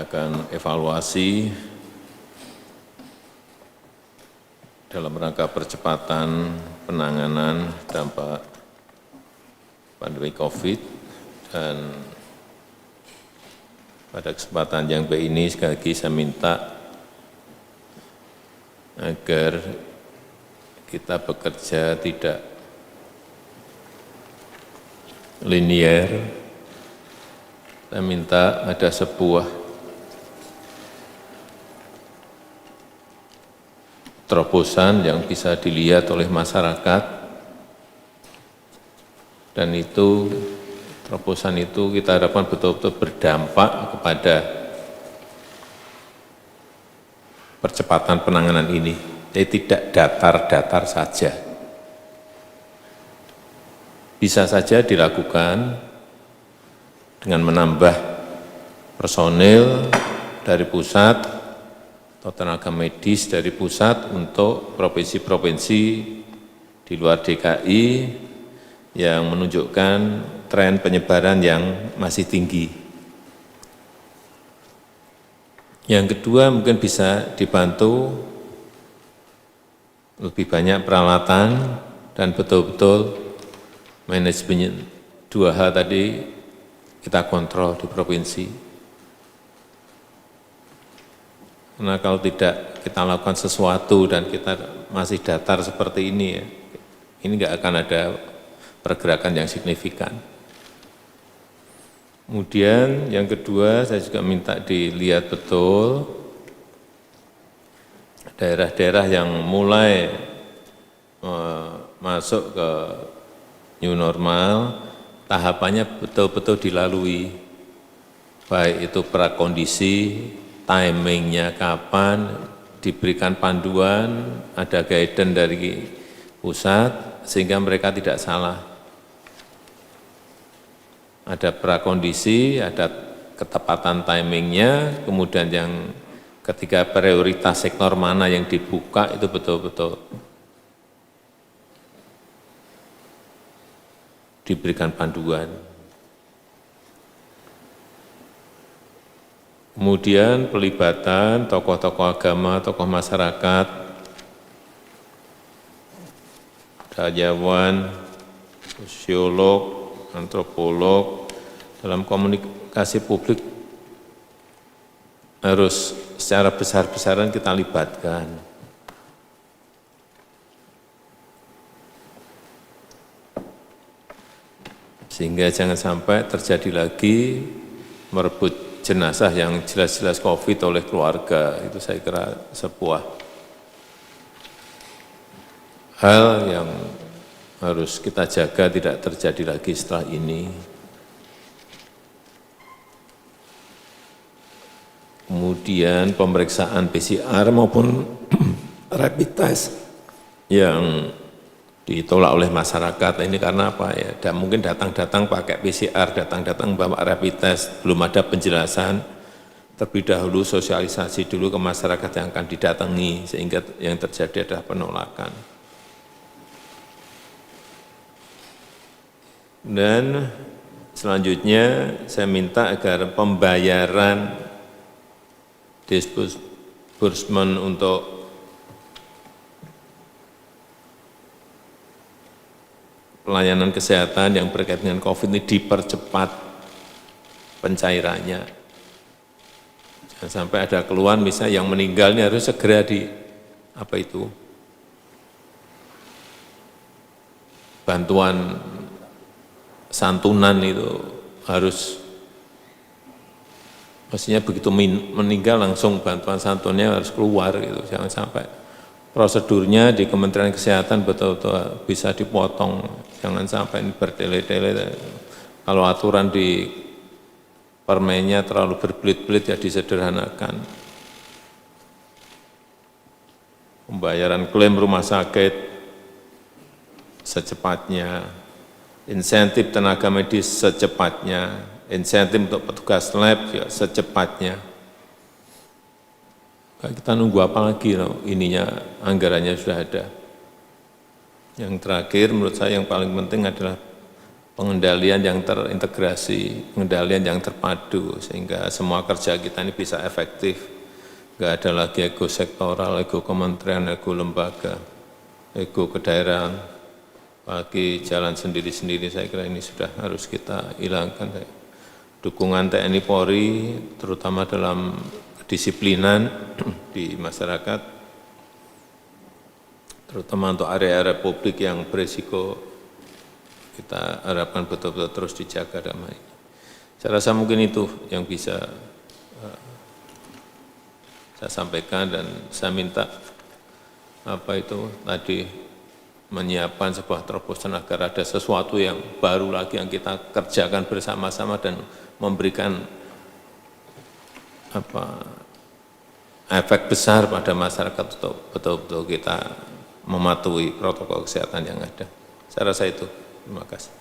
akan evaluasi dalam rangka percepatan penanganan dampak pandemi COVID, dan pada kesempatan yang baik ini sekali lagi saya minta agar kita bekerja tidak linier. Saya minta ada sebuah terobosan yang bisa dilihat oleh masyarakat, dan itu terobosan itu kita harapkan betul-betul berdampak kepada percepatan penanganan ini. Jadi tidak datar-datar saja. Bisa saja dilakukan dengan menambah personil dari pusat atau tenaga medis dari pusat untuk provinsi-provinsi di luar DKI yang menunjukkan tren penyebaran yang masih tinggi. Yang kedua, mungkin bisa dibantu lebih banyak peralatan dan betul-betul manajemen dua hal tadi kita kontrol di provinsi. Karena kalau tidak kita lakukan sesuatu dan kita masih datar seperti ini, ya, ini nggak akan ada pergerakan yang signifikan. Kemudian yang kedua, saya juga minta dilihat betul daerah-daerah yang mulai masuk ke new normal, tahapannya betul-betul dilalui, baik itu prakondisi, timingnya kapan, diberikan panduan, ada guidance dari pusat, sehingga mereka tidak salah. Ada prakondisi, ada ketepatan timingnya, kemudian yang ketika prioritas sektor mana yang dibuka itu betul-betul diberikan panduan. Kemudian pelibatan tokoh-tokoh agama, tokoh masyarakat, budayawan, sosiolog, antropolog, dalam komunikasi publik harus secara besar-besaran kita libatkan. Sehingga jangan sampai terjadi lagi merebut jenazah yang jelas-jelas COVID oleh keluarga. Itu saya kira sebuah hal yang harus kita jaga tidak terjadi lagi setelah ini. Kemudian pemeriksaan PCR maupun rapid test yang ditolak oleh masyarakat. Ini karena apa ya? Dan mungkin datang-datang pakai PCR, datang-datang bawa rapid test, belum ada penjelasan. Terlebih dahulu sosialisasi dulu ke masyarakat yang akan didatangi, sehingga yang terjadi adalah penolakan. Dan selanjutnya saya minta agar pembayaran disbursement untuk pelayanan kesehatan yang berkaitan dengan COVID ini dipercepat pencairannya. Jangan sampai ada keluhan misalnya yang meninggal ini harus segera bantuan santunan itu harus, maksudnya begitu meninggal langsung bantuan santunnya harus keluar gitu. Jangan sampai prosedurnya di Kementerian Kesehatan betul-betul bisa dipotong. Jangan sampai ini bertele-tele. Kalau aturan di permennya terlalu berbelit-belit ya disederhanakan. Pembayaran klaim rumah sakit secepatnya, insentif tenaga medis secepatnya, insentif untuk petugas lab ya secepatnya. Kita nunggu apa lagi, ininya anggarannya sudah ada. Yang terakhir menurut saya yang paling penting adalah pengendalian yang terintegrasi, pengendalian yang terpadu, sehingga semua kerja kita ini bisa efektif. Nggak ada lagi ego sektoral, ego kementerian, ego lembaga, ego kedaerahan, bagi jalan sendiri-sendiri. Saya kira ini sudah harus kita hilangkan. Dukungan TNI Polri, terutama dalam kedisiplinan di masyarakat, terutama untuk area-area publik yang berisiko, kita harapkan betul-betul terus dijaga damai. Saya rasa mungkin itu yang bisa saya sampaikan, dan saya minta tadi menyiapkan sebuah terobosan agar ada sesuatu yang baru lagi yang kita kerjakan bersama-sama dan memberikan efek besar pada masyarakat untuk betul-betul kita mematuhi protokol kesehatan yang ada. Saya rasa itu. Terima kasih.